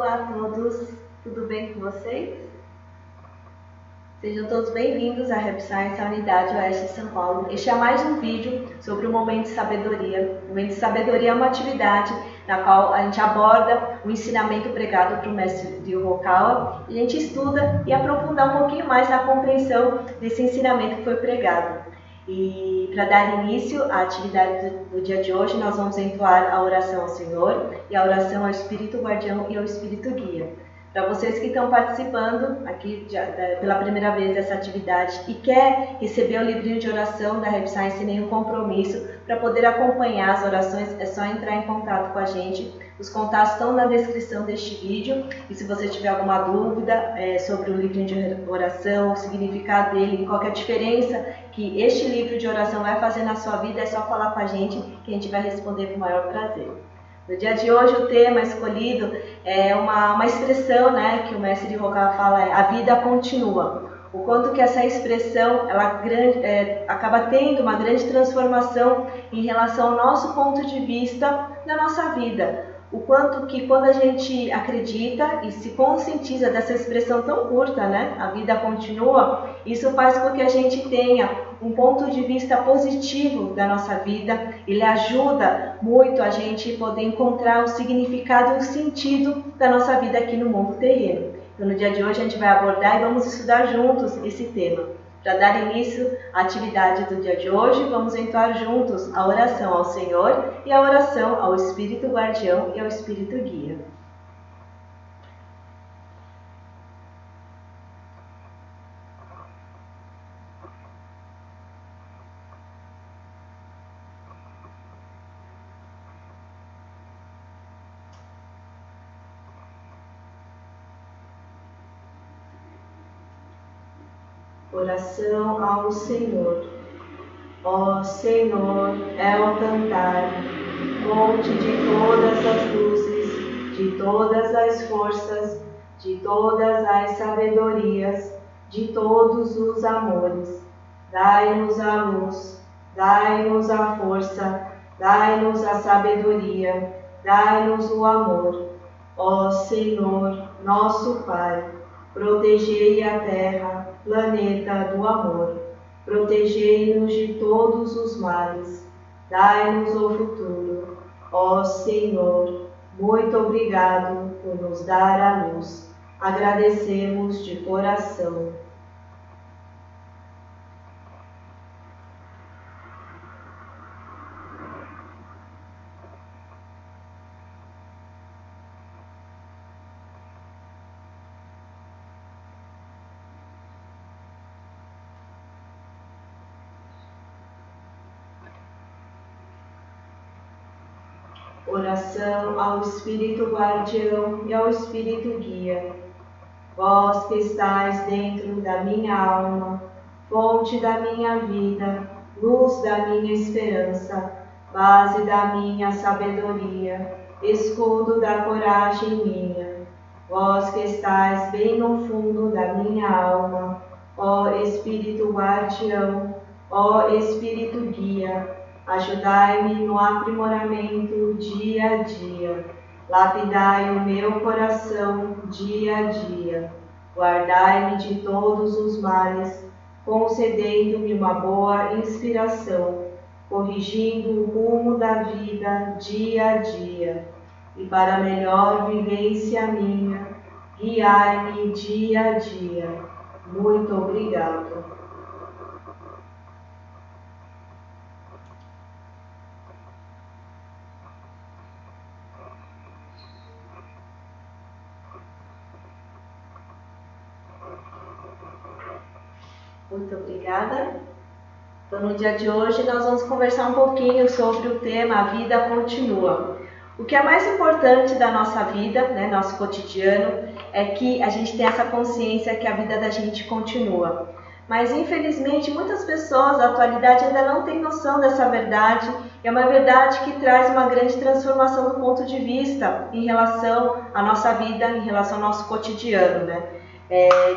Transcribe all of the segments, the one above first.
Olá a todos, tudo bem com vocês? Sejam todos bem-vindos à Rap Science, a Unidade Oeste de São Paulo. Este é mais um vídeo sobre o Momento de Sabedoria. O Momento de Sabedoria é uma atividade na qual a gente aborda o ensinamento pregado para o mestre Ryu Hokawa e a gente estuda e aprofunda um pouquinho mais na compreensão desse ensinamento que foi pregado. E para dar início à atividade do dia de hoje, nós vamos entoar a oração ao Senhor e a oração ao Espírito Guardião e ao Espírito Guia. Para vocês que estão participando aqui pela primeira vez dessa atividade e quer receber o livrinho de oração da Rap Science sem nenhum compromisso, para poder acompanhar as orações, é só entrar em contato com a gente. Os contatos estão na descrição deste vídeo e se você tiver alguma dúvida sobre o livrinho de oração, o significado dele, qual que é a diferença que este livro de oração vai fazer na sua vida, é só falar com a gente que a gente vai responder com o maior prazer. No dia de hoje, o tema escolhido é uma expressão, que o mestre Hokawa fala, a vida continua. O quanto que essa expressão acaba tendo uma grande transformação em relação ao nosso ponto de vista da nossa vida. O quanto que quando a gente acredita e se conscientiza dessa expressão tão curta, a vida continua, isso faz com que a gente tenha um ponto de vista positivo da nossa vida. Ele ajuda muito a gente poder encontrar o significado e o sentido da nossa vida aqui no mundo terreno. Então, no dia de hoje a gente vai abordar e vamos estudar juntos esse tema. Para dar início à atividade do dia de hoje, vamos entoar juntos a oração ao Senhor e a oração ao Espírito Guardião e ao Espírito Guia. Oração ao Senhor. Ó Senhor, é o cantar, fonte de todas as luzes, de todas as forças, de todas as sabedorias, de todos os amores. Dai-nos a luz, dai-nos a força, dai-nos a sabedoria, dai-nos o amor. Ó Senhor, nosso Pai, protegei a terra, planeta do amor. Protegei-nos de todos os males. Dai-nos o futuro. Ó Senhor, muito obrigado por nos dar a luz. Agradecemos de coração. Oração ao Espírito Guardião e ao Espírito Guia. Vós que estais dentro da minha alma, fonte da minha vida, luz da minha esperança, base da minha sabedoria, escudo da coragem minha. Vós que estais bem no fundo da minha alma, ó Espírito Guardião, ó Espírito Guia, ajudai-me no aprimoramento dia a dia. Lapidai o meu coração dia a dia. Guardai-me de todos os males, concedendo-me uma boa inspiração, corrigindo o rumo da vida dia a dia. E para melhor vivência minha, guiai-me dia a dia. Muito obrigado. Muito obrigada. Então, no dia de hoje, nós vamos conversar um pouquinho sobre o tema A Vida Continua. O que é mais importante da nossa vida, nosso cotidiano, é que a gente tenha essa consciência que a vida da gente continua. Mas, infelizmente, muitas pessoas na atualidade ainda não têm noção dessa verdade. E é uma verdade que traz uma grande transformação do ponto de vista em relação à nossa vida, em relação ao nosso cotidiano,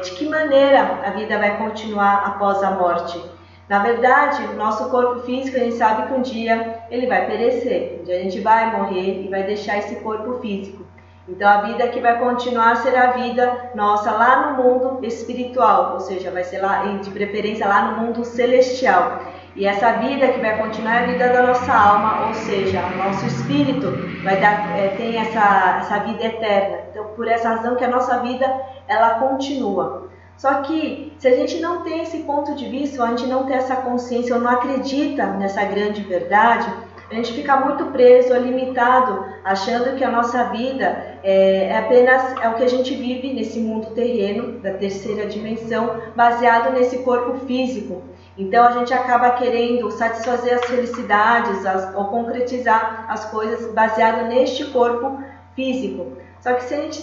de que maneira a vida vai continuar após a morte. Na verdade, o nosso corpo físico, a gente sabe que um dia ele vai perecer, um dia a gente vai morrer e vai deixar esse corpo físico. Então a vida que vai continuar será a vida nossa lá no mundo espiritual, ou seja, vai ser lá, de preferência lá no mundo celestial. E essa vida que vai continuar é a vida da nossa alma, ou seja, o nosso espírito vai tem essa vida eterna. Então por essa razão que a nossa vida ela continua. Só que se a gente não tem esse ponto de vista, ou a gente não tem essa consciência, ou não acredita nessa grande verdade, a gente fica muito preso, limitado, achando que a nossa vida é apenas o que a gente vive nesse mundo terreno, da terceira dimensão, baseado nesse corpo físico. Então a gente acaba querendo satisfazer as felicidades ou concretizar as coisas baseado neste corpo físico. Só que se a gente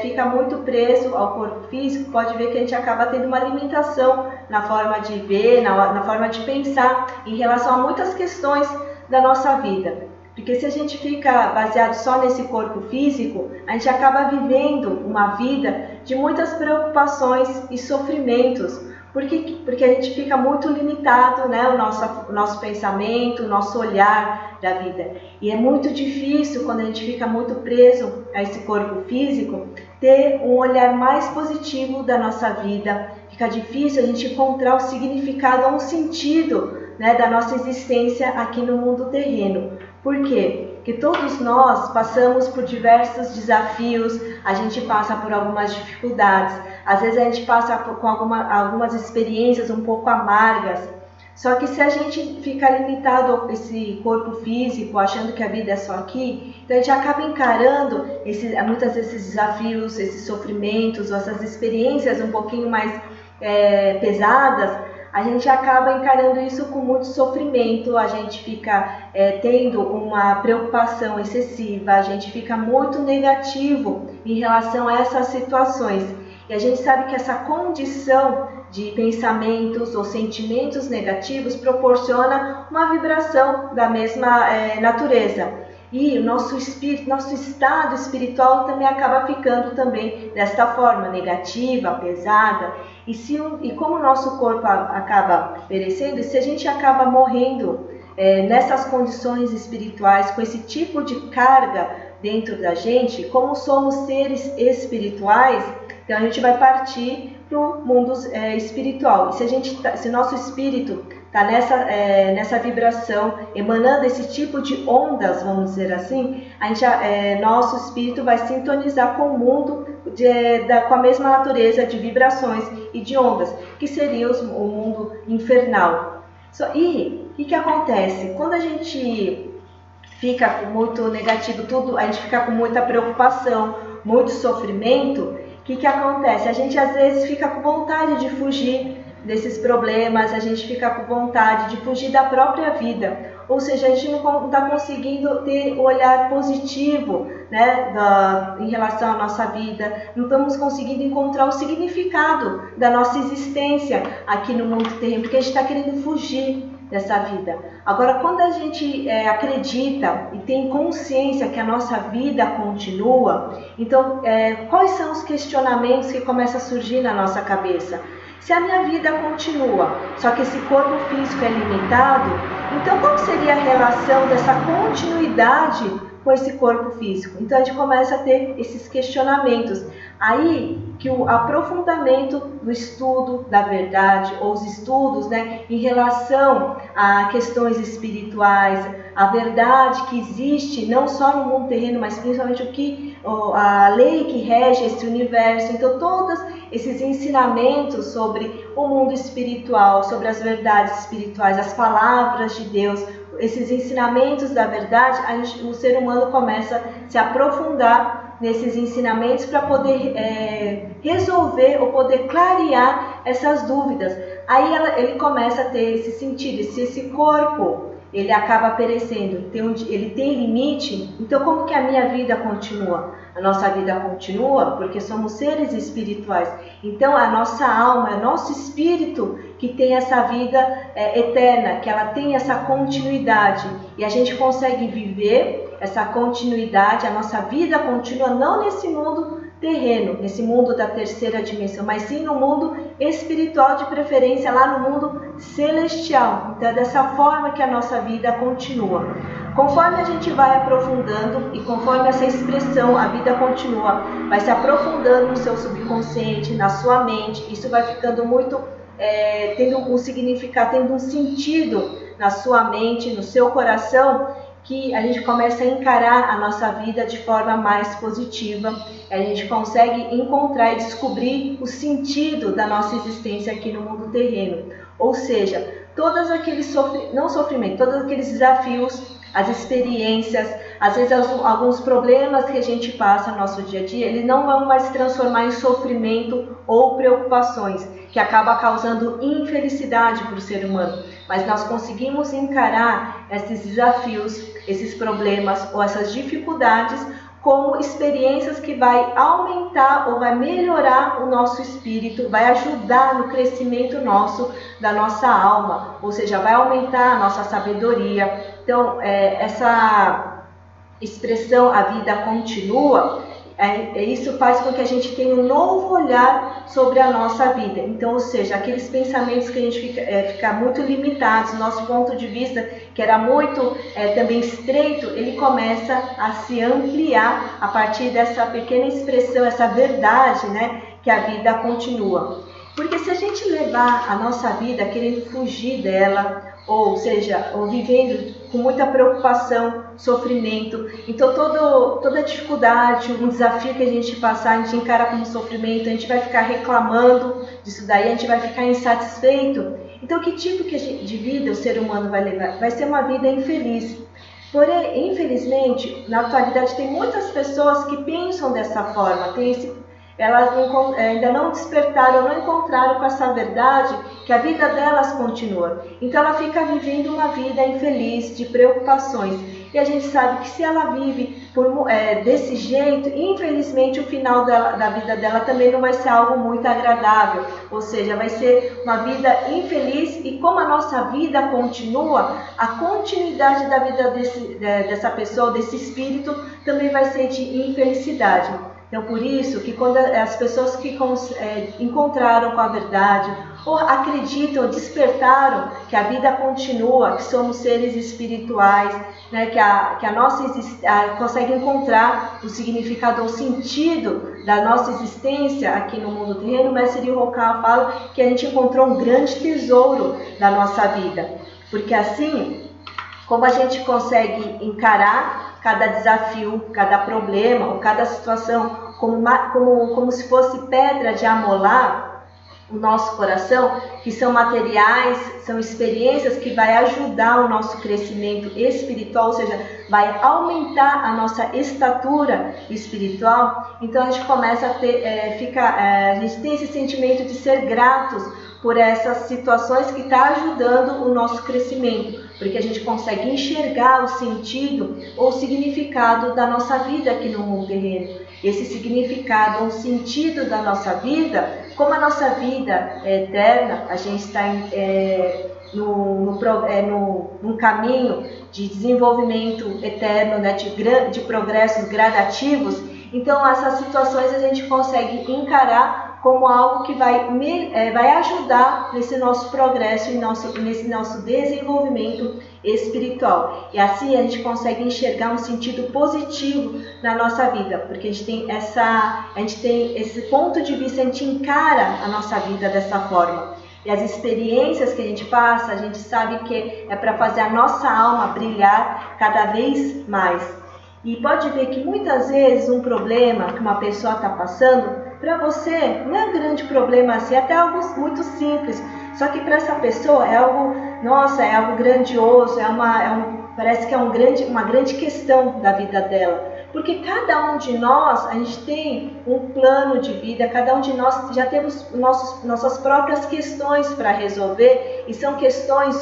fica muito preso ao corpo físico, pode ver que a gente acaba tendo uma limitação na forma de ver, na forma de pensar em relação a muitas questões da nossa vida. Porque se a gente fica baseado só nesse corpo físico, a gente acaba vivendo uma vida de muitas preocupações e sofrimentos, porque a gente fica muito limitado, né, o nosso pensamento, o nosso olhar da vida. E é muito difícil, quando a gente fica muito preso a esse corpo físico, ter um olhar mais positivo da nossa vida. Fica difícil a gente encontrar o significado, um sentido, né, da nossa existência aqui no mundo terreno. Por quê? Porque todos nós passamos por diversos desafios, a gente passa por algumas dificuldades, às vezes a gente passa com algumas experiências um pouco amargas. Só que se a gente fica limitado a esse corpo físico, achando que a vida é só aqui, então a gente acaba encarando muitas desses desafios, esses sofrimentos, ou essas experiências um pouquinho mais pesadas, a gente acaba encarando isso com muito sofrimento, a gente fica tendo uma preocupação excessiva, a gente fica muito negativo em relação a essas situações. E a gente sabe que essa condição de pensamentos ou sentimentos negativos proporciona uma vibração da mesma natureza. E o nosso espírito, nosso estado espiritual também acaba ficando também desta forma, negativa, pesada. E como o nosso corpo acaba perecendo, e se a gente acaba morrendo nessas condições espirituais, com esse tipo de carga dentro da gente, como somos seres espirituais, então a gente vai partir para o mundo espiritual. E se nosso espírito está nessa vibração, emanando esse tipo de ondas, vamos dizer assim, nosso espírito vai sintonizar com o mundo com a mesma natureza de vibrações e de ondas, que seria o mundo infernal. E o que acontece? Quando a gente fica muito negativo, a gente fica com muita preocupação, muito sofrimento, o que acontece? A gente às vezes fica com vontade de fugir desses problemas, a gente fica com vontade de fugir da própria vida, ou seja, a gente não está conseguindo ter o olhar positivo, né, em relação à nossa vida, não estamos conseguindo encontrar o significado da nossa existência aqui no mundo terreno, porque a gente está querendo fugir dessa vida. Agora, quando a gente acredita e tem consciência que a nossa vida continua, então quais são os questionamentos que começam a surgir na nossa cabeça? Se a minha vida continua, só que esse corpo físico é limitado, então qual seria a relação dessa continuidade com esse corpo físico? Então a gente começa a ter esses questionamentos. Aí que o aprofundamento do estudo da verdade, ou os estudos, né, em relação a questões espirituais, a verdade que existe não só no mundo terreno, mas principalmente a lei que rege esse universo. Então todos esses ensinamentos sobre o mundo espiritual, sobre as verdades espirituais, as palavras de Deus, esses ensinamentos da verdade, o ser humano começa a se aprofundar nesses ensinamentos para poder resolver ou poder clarear essas dúvidas. Aí ele começa a ter esse sentido, se esse corpo ele acaba perecendo, ele tem limite, então como que a minha vida continua? A nossa vida continua porque somos seres espirituais. Então a nossa alma, é o nosso espírito que tem essa vida eterna, que ela tem essa continuidade. E a gente consegue viver essa continuidade, a nossa vida continua não nesse mundo terreno, nesse mundo da terceira dimensão, mas sim no mundo espiritual, de preferência lá no mundo celestial. Então é dessa forma que a nossa vida continua. Conforme a gente vai aprofundando e conforme essa expressão, a vida continua, vai se aprofundando no seu subconsciente, na sua mente, isso vai ficando muito, tendo um significado, tendo um sentido na sua mente, no seu coração, que a gente começa a encarar a nossa vida de forma mais positiva, a gente consegue encontrar e descobrir o sentido da nossa existência aqui no mundo terreno. Ou seja, todos aqueles todos aqueles desafios, as experiências, às vezes alguns problemas que a gente passa no nosso dia a dia, eles não vão mais se transformar em sofrimento ou preocupações, que acaba causando infelicidade para o ser humano. Mas nós conseguimos encarar esses desafios, esses problemas ou essas dificuldades como experiências que vai aumentar ou vai melhorar o nosso espírito, vai ajudar no crescimento nosso, da nossa alma, ou seja, vai aumentar a nossa sabedoria. Então, essa expressão, a vida continua, isso faz com que a gente tenha um novo olhar sobre a nossa vida. Então, ou seja, aqueles pensamentos que a gente fica muito limitados, nosso ponto de vista, que era muito também estreito, ele começa a se ampliar a partir dessa pequena expressão, essa verdade, né, que a vida continua. Porque se a gente levar a nossa vida querendo fugir dela, ou seja, ou vivendo com muita preocupação, sofrimento, então toda dificuldade, um desafio que a gente passar, a gente encara como sofrimento, a gente vai ficar reclamando disso daí, a gente vai ficar insatisfeito. Então, que tipo de vida o ser humano vai levar? Vai ser uma vida infeliz. Porém, infelizmente, na atualidade tem muitas pessoas que pensam dessa forma, elas ainda não despertaram, não encontraram com essa verdade que a vida delas continua. Então ela fica vivendo uma vida infeliz, de preocupações. E a gente sabe que se ela vive desse jeito, infelizmente o final da vida dela também não vai ser algo muito agradável. Ou seja, vai ser uma vida infeliz, e como a nossa vida continua, a continuidade da vida dessa pessoa, desse espírito, também vai ser de infelicidade. Então, por isso que quando as pessoas que encontraram com a verdade, ou acreditam, despertaram que a vida continua, que somos seres espirituais, né, que a nossa consegue encontrar o significado, o sentido da nossa existência aqui no mundo terreno, o Mestre Rokka fala que a gente encontrou um grande tesouro da nossa vida. Porque assim, como a gente consegue encarar cada desafio, cada problema ou cada situação como se fosse pedra de amolar o nosso coração, que são materiais, são experiências que vai ajudar o nosso crescimento espiritual, ou seja, vai aumentar a nossa estatura espiritual. Então a gente começa a ter, a gente tem esse sentimento de ser gratos por essas situações que está ajudando o nosso crescimento, porque a gente consegue enxergar o sentido ou o significado da nossa vida aqui no mundo terreno. Esse significado, o sentido da nossa vida, como a nossa vida é eterna, a gente está num caminho de desenvolvimento eterno, né, de progressos gradativos. Então essas situações a gente consegue encarar como algo que vai ajudar nesse nosso progresso e nesse nosso desenvolvimento espiritual. E assim a gente consegue enxergar um sentido positivo na nossa vida, porque a gente tem esse ponto de vista, a gente encara a nossa vida dessa forma. E as experiências que a gente passa, a gente sabe que é para fazer a nossa alma brilhar cada vez mais. E pode ver que muitas vezes um problema que uma pessoa está passando, para você não é um grande problema assim, é até algo muito simples. Só que para essa pessoa é algo, nossa, é algo grandioso, parece que é uma grande questão da vida dela. Porque cada um de nós, a gente tem um plano de vida, cada um de nós já temos nossas próprias questões para resolver, e são questões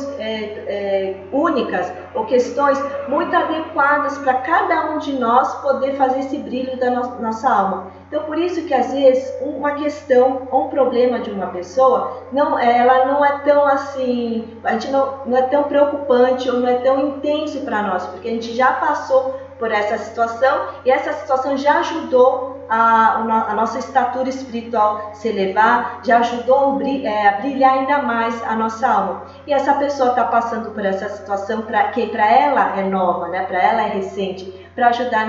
únicas, ou questões muito adequadas para cada um de nós poder fazer esse brilho da nossa alma. Então, por isso que às vezes uma questão ou um problema de uma pessoa, ela não é tão assim, a gente não é tão preocupante ou não é tão intenso para nós, porque a gente já passou por essa situação, e essa situação já ajudou a nossa estatura espiritual se elevar, já ajudou a brilhar ainda mais a nossa alma. E essa pessoa está passando por essa situação que para ela é nova, né? Para ela é recente, para ajudar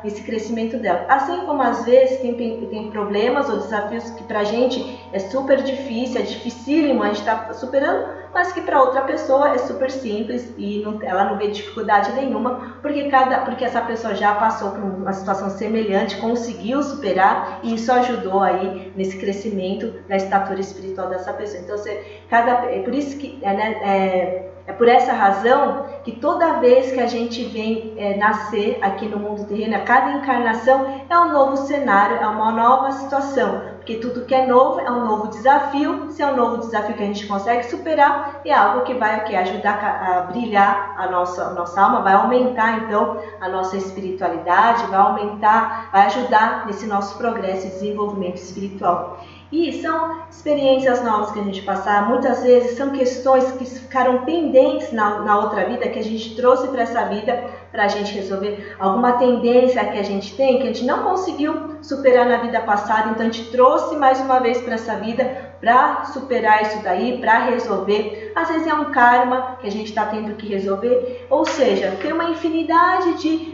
nesse crescimento dela. Assim como às vezes tem problemas ou desafios que para a gente é super difícil, é dificílimo, a gente está superando, mas que para outra pessoa é super simples e ela não vê dificuldade nenhuma, porque essa pessoa já passou por uma situação semelhante, conseguiu superar, e isso ajudou aí nesse crescimento da estatura espiritual dessa pessoa. Então, é por isso que é por essa razão que toda vez que a gente vem nascer aqui no mundo terreno, a cada encarnação é um novo cenário, é uma nova situação, porque tudo que é novo é um novo desafio. Se é um novo desafio que a gente consegue superar, é algo que vai ajudar a brilhar a nossa alma, vai aumentar então a nossa espiritualidade, vai ajudar nesse nosso progresso e desenvolvimento espiritual. E são experiências novas que a gente passa, muitas vezes são questões que ficaram pendentes na outra vida, que a gente trouxe para essa vida para a gente resolver. Alguma tendência que a gente tem, que a gente não conseguiu superar na vida passada, então a gente trouxe mais uma vez para essa vida para superar isso daí, para resolver. Às vezes é um karma que a gente está tendo que resolver, ou seja, tem uma infinidade de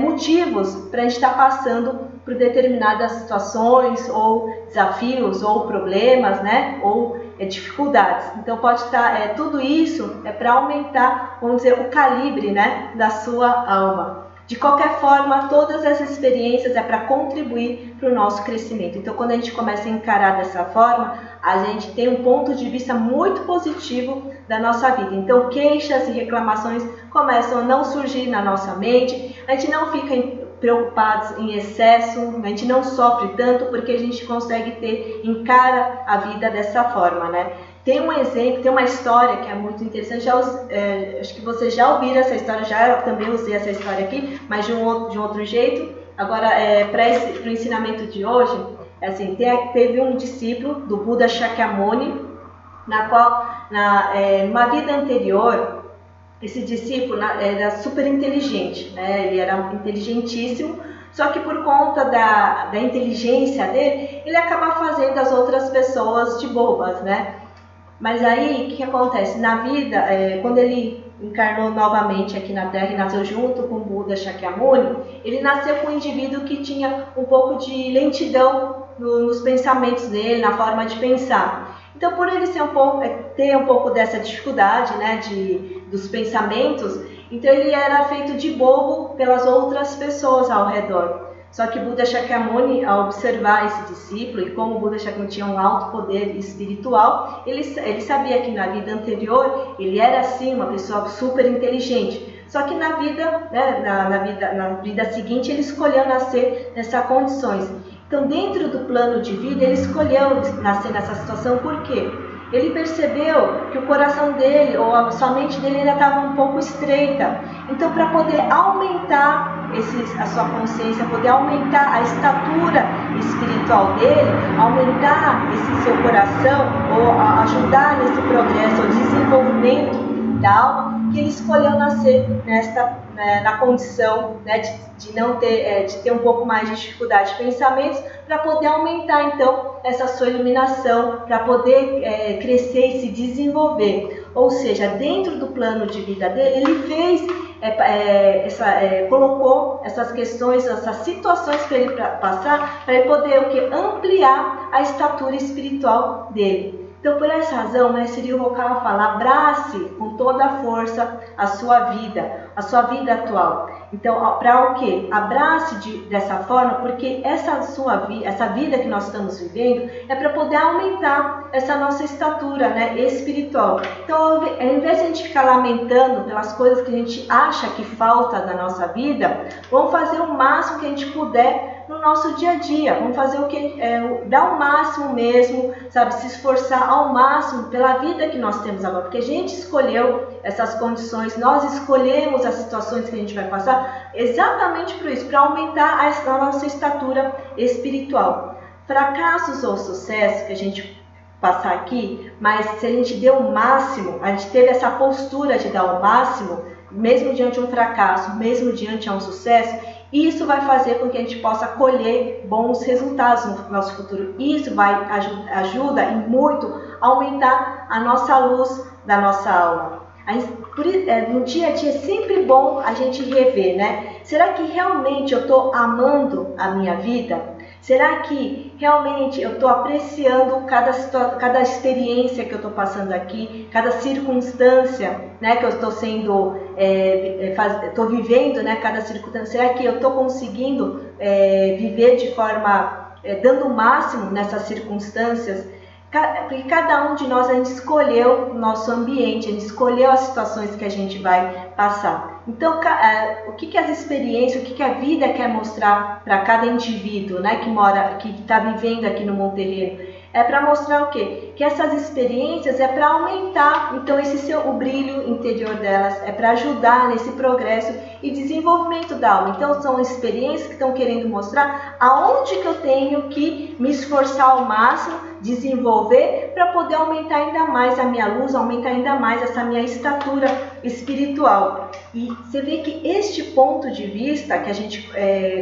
motivos para a gente estar passando por determinadas situações, ou desafios, ou problemas, né? Ou dificuldades. Então pode estar, tudo isso é para aumentar, vamos dizer, o calibre, né, da sua alma. De qualquer forma, todas essas experiências é para contribuir para o nosso crescimento. Então, quando a gente começa a encarar dessa forma, a gente tem um ponto de vista muito positivo da nossa vida. Então, queixas e reclamações começam a não surgir na nossa mente, a gente não fica preocupados em excesso, a gente não sofre tanto, porque a gente consegue encara a vida dessa forma, né? Tem um exemplo, tem uma história que é muito interessante, acho que vocês já ouviram essa história, eu também usei essa história aqui, mas de um outro jeito. Agora, para o ensinamento de hoje, assim, teve um discípulo do Buda Shakyamuni, na qual, numa vida anterior, esse discípulo era super inteligente, né? Ele era inteligentíssimo, só que por conta da inteligência dele, ele acaba fazendo as outras pessoas de bobas, né? Mas aí, o que acontece? Na vida, quando ele encarnou novamente aqui na Terra e nasceu junto com o Buda Shakyamuni, ele nasceu com um indivíduo que tinha um pouco de lentidão nos pensamentos dele, na forma de pensar. Então, por ele ter um pouco dessa dificuldade, né, dos pensamentos, então ele era feito de bobo pelas outras pessoas ao redor. Só que Buda Shakyamuni, ao observar esse discípulo, e como Buda Shakyamuni tinha um alto poder espiritual, ele sabia que na vida anterior ele era sim uma pessoa super inteligente. Só que na vida, né, na vida seguinte, ele escolheu nascer nessas condições. Então, dentro do plano de vida, ele escolheu nascer nessa situação. Por quê? Ele percebeu que o coração dele, ou a sua mente dele ainda estava um pouco estreita. Então, para poder aumentar a sua consciência, poder aumentar a estatura espiritual dele, aumentar esse seu coração, ou ajudar nesse progresso, o desenvolvimento da alma, que ele escolheu nascer na condição, né, de ter um pouco mais de dificuldade de pensamentos, para poder aumentar então essa sua iluminação, para poder crescer e se desenvolver. Ou seja, dentro do plano de vida dele, ele fez, colocou essas questões, essas situações para ele passar, para ele poder ampliar a estatura espiritual dele. Então, por essa razão, o Mestre Ryu Hokawa fala: abrace com toda a força a sua vida atual. Então, para o quê? Abrace dessa forma, porque essa vida que nós estamos vivendo é para poder aumentar essa nossa estatura, né, espiritual. Então, ao invés de a gente ficar lamentando pelas coisas que a gente acha que falta na nossa vida, vamos fazer o máximo que a gente puder no nosso dia a dia. Vamos fazer dar o máximo mesmo, sabe? Se esforçar ao máximo pela vida que nós temos agora, porque a gente escolheu essas condições, nós escolhemos as situações que a gente vai passar exatamente por isso, para aumentar a nossa estatura espiritual. Fracassos ou sucesso que a gente passar aqui, mas se a gente deu o máximo, a gente teve essa postura de dar o máximo, mesmo diante de um fracasso, mesmo diante de um sucesso, Isso vai fazer com que a gente possa colher bons resultados no nosso futuro. Isso vai ajuda e muito a aumentar a nossa luz da nossa alma. No dia a dia é sempre bom a gente rever, né? Será que realmente eu estou amando a minha vida? Será que realmente eu estou apreciando cada experiência que eu estou passando aqui, cada circunstância, né, que eu estou estou vivendo, né, cada circunstância? Será que eu estou conseguindo viver de forma, dando o máximo nessas circunstâncias? Porque cada um de nós, a gente escolheu o nosso ambiente, a gente escolheu as situações que a gente vai passar. Então, o que as experiências, o que a vida quer mostrar para cada indivíduo, né, que está vivendo aqui no mundo terreno? É para mostrar o quê? Que essas experiências é para aumentar, então, o brilho interior delas, é para ajudar nesse progresso e desenvolvimento da alma. Então, são experiências que estão querendo mostrar aonde que eu tenho que me esforçar ao máximo, desenvolver, para poder aumentar ainda mais a minha luz, aumentar ainda mais essa minha estatura espiritual. E você vê que este ponto de vista que a gente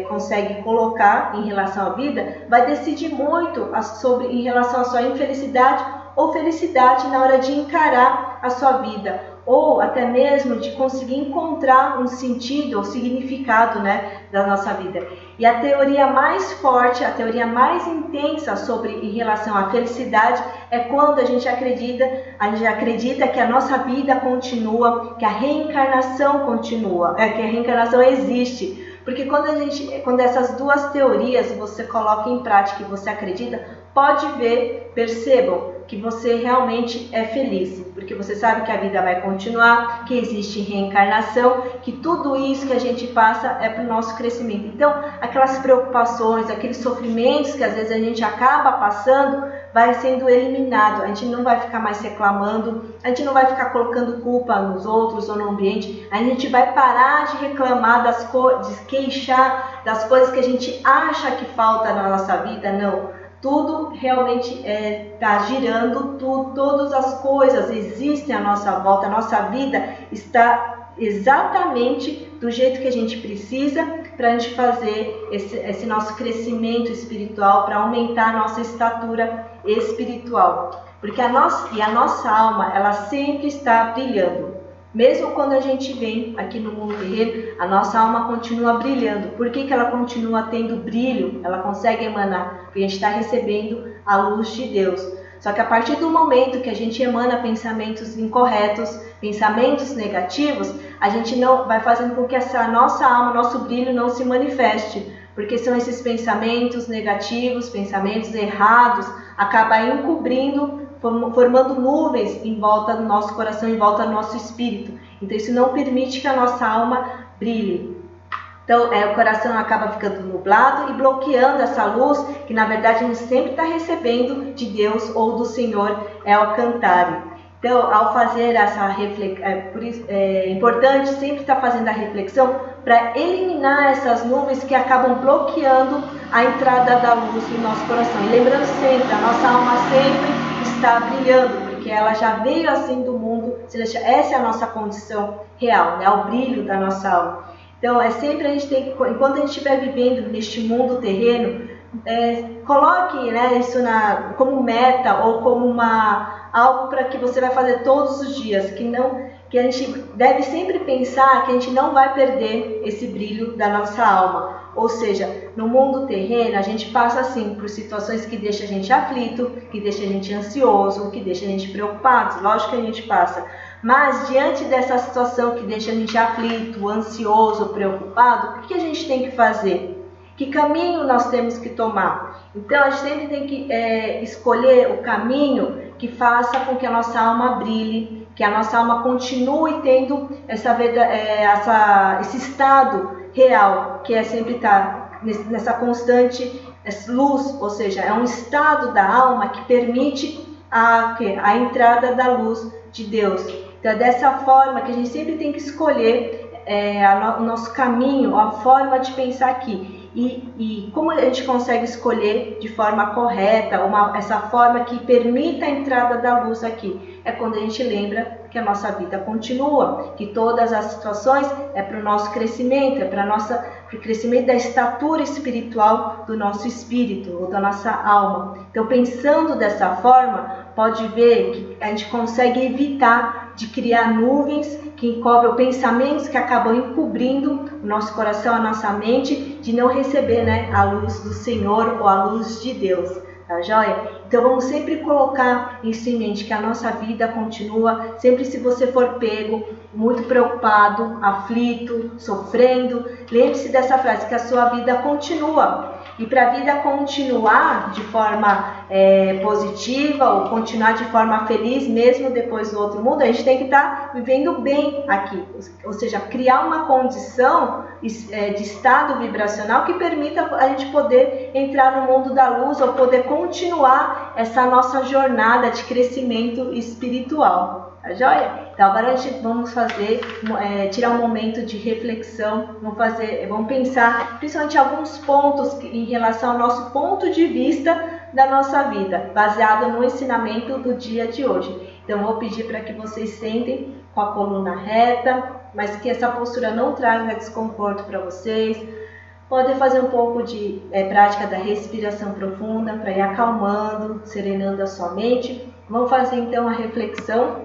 consegue colocar em relação à vida vai decidir muito em relação à sua infelicidade ou felicidade na hora de encarar a sua vida, ou até mesmo de conseguir encontrar um sentido ou significado, né, da nossa vida. E a teoria mais forte, a teoria mais intensa em relação à felicidade é quando a gente acredita que a nossa vida continua, que a reencarnação continua, que a reencarnação existe. Porque quando essas duas teorias você coloca em prática e você acredita, percebam que você realmente é feliz, porque você sabe que a vida vai continuar, que existe reencarnação, que tudo isso que a gente passa é para o nosso crescimento. Então, aquelas preocupações, aqueles sofrimentos que às vezes a gente acaba passando, vai sendo eliminado. A gente não vai ficar mais reclamando, a gente não vai ficar colocando culpa nos outros ou no ambiente, a gente vai parar de reclamar de queixar das coisas que a gente acha que falta na nossa vida. Não. Tudo realmente está girando, todas as coisas existem à nossa volta, a nossa vida está exatamente do jeito que a gente precisa para a gente fazer esse nosso crescimento espiritual, para aumentar a nossa estatura espiritual. Porque a nossa alma, ela sempre está brilhando. Mesmo quando a gente vem aqui no mundo terreno, a nossa alma continua brilhando. Por que ela continua tendo brilho? Ela consegue emanar, porque a gente está recebendo a luz de Deus. Só que a partir do momento que a gente emana pensamentos incorretos, pensamentos negativos, a gente não vai fazendo com que essa nossa alma, nosso brilho não se manifeste. Porque são esses pensamentos negativos, pensamentos errados, acabam encobrindo, formando nuvens em volta do nosso coração, em volta do nosso espírito. Então isso não permite que a nossa alma brilhe. Então o coração acaba ficando nublado e bloqueando essa luz que na verdade a gente sempre está recebendo de Deus ou do Senhor ao cantar. Então, ao fazer essa reflexão, é importante sempre estar fazendo a reflexão para eliminar essas nuvens que acabam bloqueando a entrada da luz no nosso coração. E lembrando sempre, a nossa alma sempre está brilhando, porque ela já veio assim do mundo, essa é a nossa condição real, né? O brilho da nossa alma. Então, sempre a gente tem que, enquanto a gente estiver vivendo neste mundo terreno, coloque, né, isso como meta ou como algo para que você vai fazer todos os dias, que a gente deve sempre pensar que a gente não vai perder esse brilho da nossa alma. Ou seja, no mundo terreno a gente passa assim por situações que deixam a gente aflito, que deixam a gente ansioso, que deixam a gente preocupado. Lógico que a gente passa. Mas diante dessa situação que deixa a gente aflito, ansioso, preocupado, o que a gente tem que fazer? Que caminho nós temos que tomar? Então a gente sempre tem que escolher o caminho que faça com que a nossa alma brilhe, que a nossa alma continue tendo esse estado real, que é sempre estar nessa constante luz, ou seja, é um estado da alma que permite a entrada da luz de Deus. Então é dessa forma que a gente sempre tem que escolher o nosso caminho, a forma de pensar aqui. E como a gente consegue escolher de forma correta, essa forma que permita a entrada da luz aqui? É quando a gente lembra que a nossa vida continua, que todas as situações é para o nosso crescimento, é para o crescimento da estatura espiritual do nosso espírito ou da nossa alma. Então, pensando dessa forma, pode ver que a gente consegue evitar de criar nuvens que encobrem pensamentos que acabam encobrindo o nosso coração, a nossa mente, de não receber, né, a luz do Senhor ou a luz de Deus. Tá joia? Então vamos sempre colocar isso em mente, que a nossa vida continua. Sempre se você for pego, muito preocupado, aflito, sofrendo, lembre-se dessa frase, que a sua vida continua. E para a vida continuar de forma positiva, ou continuar de forma feliz, mesmo depois do outro mundo, a gente tem que estar vivendo bem aqui. Ou seja, criar uma condição de estado vibracional que permita a gente poder entrar no mundo da luz, ou poder continuar essa nossa jornada de crescimento espiritual. Tá joia? Então agora a gente vamos tirar um momento de reflexão, vamos pensar principalmente alguns pontos em relação ao nosso ponto de vista da nossa vida, baseado no ensinamento do dia de hoje. Então eu vou pedir para que vocês sentem com a coluna reta, mas que essa postura não traga desconforto para vocês. Podem fazer um pouco de prática da respiração profunda para ir acalmando, serenando a sua mente. Vamos fazer então a reflexão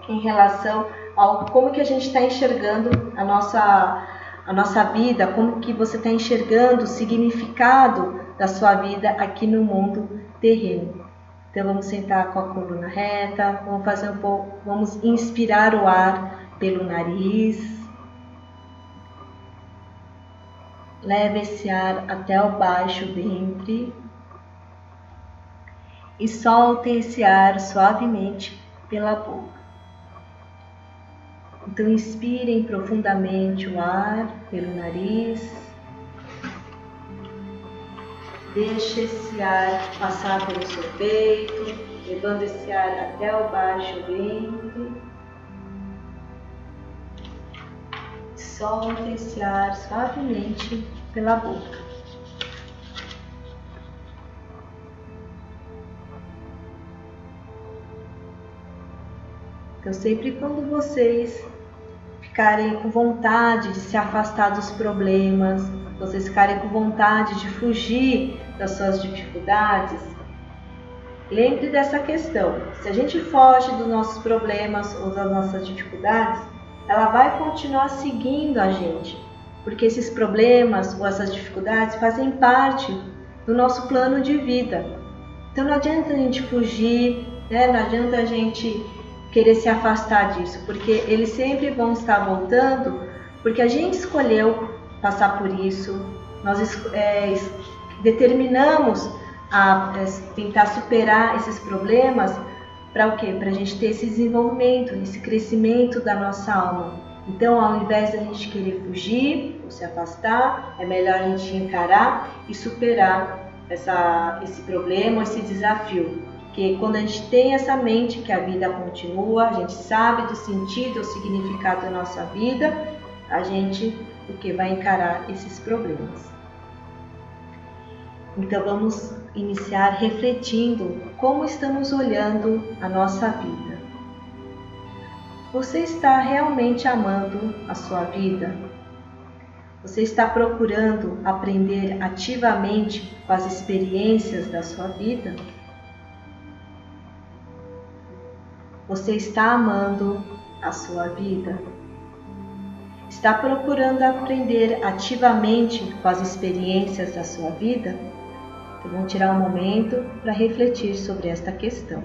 em relação ao como que a gente está enxergando a nossa vida, como que você está enxergando o significado da sua vida aqui no mundo terreno. Então vamos sentar com a coluna reta, vamos inspirar o ar pelo nariz, leve esse ar até o baixo ventre e solte esse ar suavemente pela boca. Então inspirem profundamente o ar pelo nariz, deixe esse ar passar pelo seu peito, levando esse ar até o baixo ventre. Solte esse ar suavemente pela boca. Então sempre quando vocês ficarem com vontade de se afastar dos problemas, vocês ficarem com vontade de fugir das suas dificuldades, lembre dessa questão. Se a gente foge dos nossos problemas ou das nossas dificuldades, ela vai continuar seguindo a gente, porque esses problemas ou essas dificuldades fazem parte do nosso plano de vida. Então não adianta a gente fugir, né? Não adianta a gente querer se afastar disso, porque eles sempre vão estar voltando, porque a gente escolheu passar por isso, nós determinamos a tentar superar esses problemas para o quê? Para a gente ter esse desenvolvimento, esse crescimento da nossa alma. Então, ao invés de a gente querer fugir ou se afastar, é melhor a gente encarar e superar esse problema, esse desafio. Porque quando a gente tem essa mente que a vida continua, a gente sabe do sentido, do significado da nossa vida, a gente vai encarar esses problemas. Então vamos iniciar refletindo como estamos olhando a nossa vida. Você está realmente amando a sua vida? Você está procurando aprender ativamente com as experiências da sua vida? Você está amando a sua vida? Está procurando aprender ativamente com as experiências da sua vida? Então, vamos tirar um momento para refletir sobre esta questão.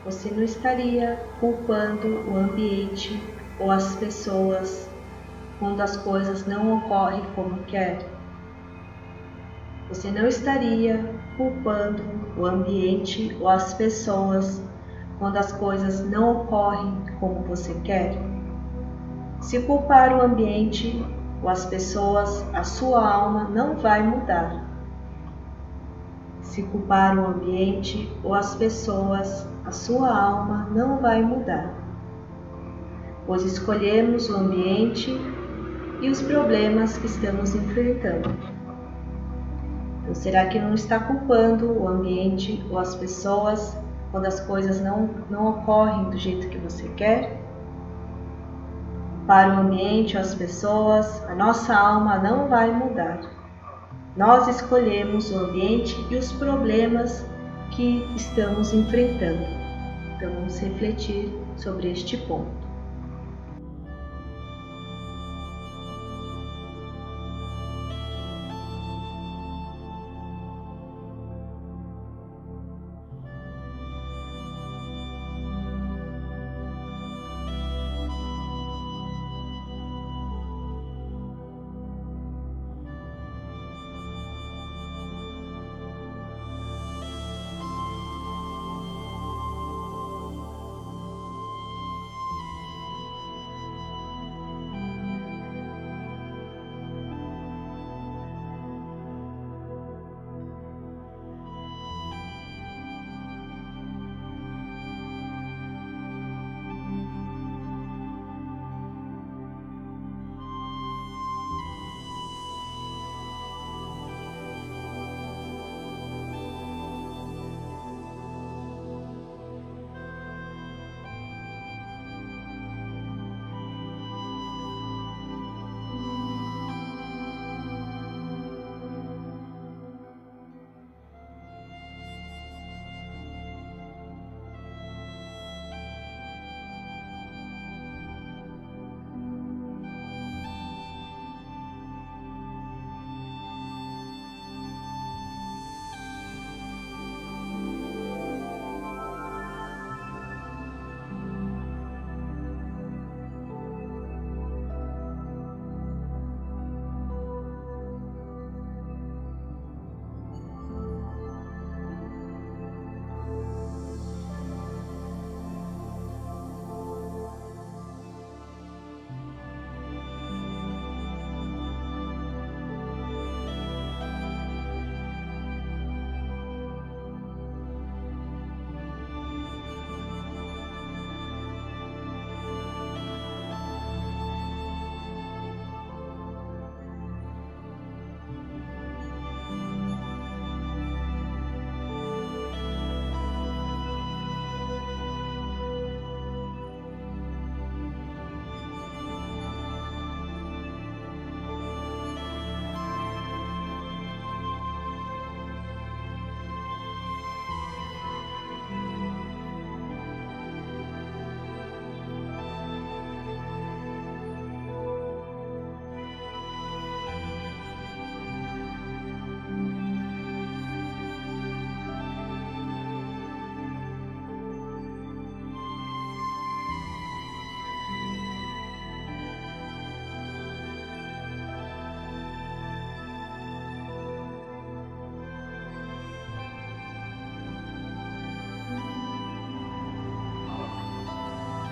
você não estaria culpando o ambiente ou as pessoas quando as coisas não ocorrem como quer? Você não estaria culpando o ambiente ou as pessoas quando as coisas não ocorrem como você quer? Se culpar o ambiente ou as pessoas, a sua alma não vai mudar. Se culpar o ambiente ou as pessoas, a sua alma não vai mudar, pois escolhemos o ambiente e os problemas que estamos enfrentando. Então, será que não está culpando o ambiente ou as pessoas quando as coisas não ocorrem do jeito que você quer? Para o ambiente ou as pessoas, a nossa alma não vai mudar. Nós escolhemos o ambiente e os problemas que estamos enfrentando. Então vamos refletir sobre este ponto.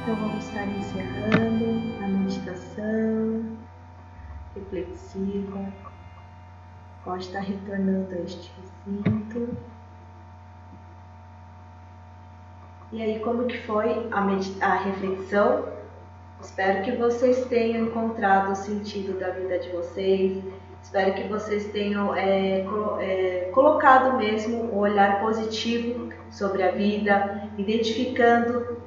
Então vamos estar encerrando a meditação reflexiva. Pode estar retornando a este recinto. E aí, como que foi a reflexão? Espero que vocês tenham encontrado o sentido da vida de vocês. Espero que vocês tenham colocado mesmo o olhar positivo sobre a vida, identificando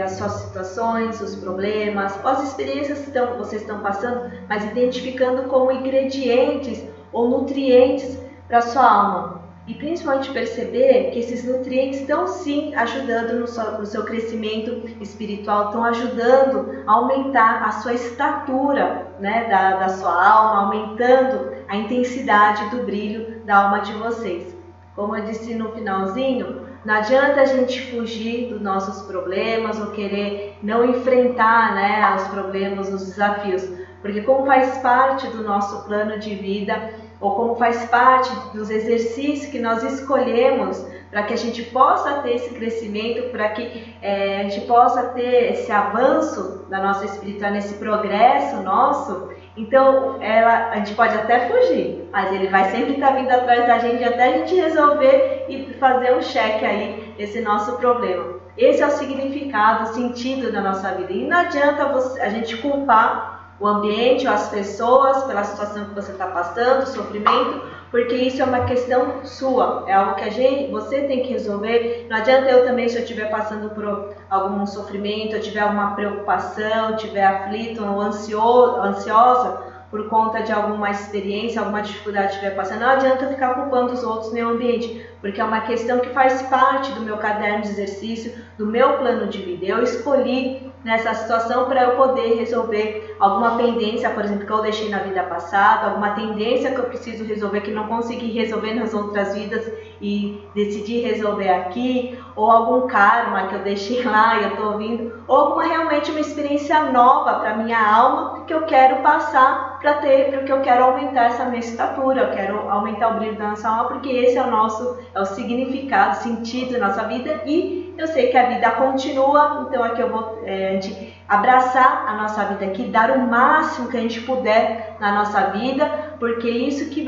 as suas situações, os problemas, as experiências que vocês estão passando, mas identificando como ingredientes ou nutrientes para a sua alma. E principalmente perceber que esses nutrientes estão sim ajudando no seu crescimento espiritual, estão ajudando a aumentar a sua estatura, né, da sua alma, aumentando a intensidade do brilho da alma de vocês. Como eu disse no finalzinho, Não adianta a gente fugir dos nossos problemas ou querer não enfrentar, né, os problemas, os desafios, porque como faz parte do nosso plano de vida, ou como faz parte dos exercícios que nós escolhemos para que a gente possa ter esse crescimento, para que a gente possa ter esse avanço da nossa espiritualidade, esse progresso nosso. Então, a gente pode até fugir, mas ele vai sempre estar vindo atrás da gente até a gente resolver e fazer um cheque aí desse nosso problema. Esse é o significado, o sentido da nossa vida. E não adianta a gente culpar o ambiente ou as pessoas pela situação que você está passando, o sofrimento, porque isso é uma questão sua, é algo que você tem que resolver. Não adianta eu também, se eu estiver passando por algum sofrimento, eu tiver alguma preocupação, tiver aflito ou ansiosa por conta de alguma experiência, alguma dificuldade que estiver passando, não adianta eu ficar culpando os outros nem o ambiente, porque é uma questão que faz parte do meu caderno de exercício, do meu plano de vida. Eu escolhi nessa situação para eu poder resolver alguma pendência, por exemplo, que eu deixei na vida passada, alguma tendência que eu preciso resolver que não consegui resolver nas outras vidas e decidi resolver aqui, ou algum karma que eu deixei lá e eu estou ouvindo, ou realmente uma experiência nova para minha alma que eu quero passar porque eu quero aumentar essa minha estatura, eu quero aumentar o brilho da nossa alma, porque esse é o significado, o sentido da nossa vida, e eu sei que a vida continua, então aqui eu vou a gente abraçar a nossa vida aqui, dar o máximo que a gente puder na nossa vida, porque isso que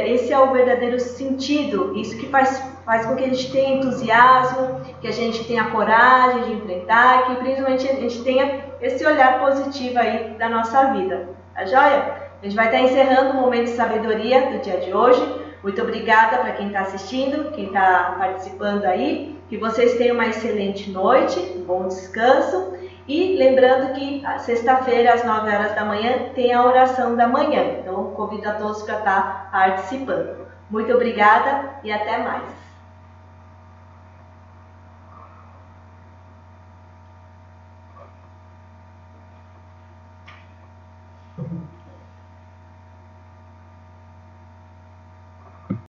esse é o verdadeiro sentido, isso que faz com que a gente tenha entusiasmo, que a gente tenha coragem de enfrentar, que principalmente a gente tenha esse olhar positivo aí da nossa vida. Tá joia? A gente vai estar encerrando o momento de sabedoria do dia de hoje. Muito obrigada para quem está assistindo, quem está participando aí. Que vocês tenham uma excelente noite, um bom descanso. E lembrando que sexta-feira, às 9 horas da manhã, tem a oração da manhã. Então, convido a todos para estar participando. Muito obrigada e até mais.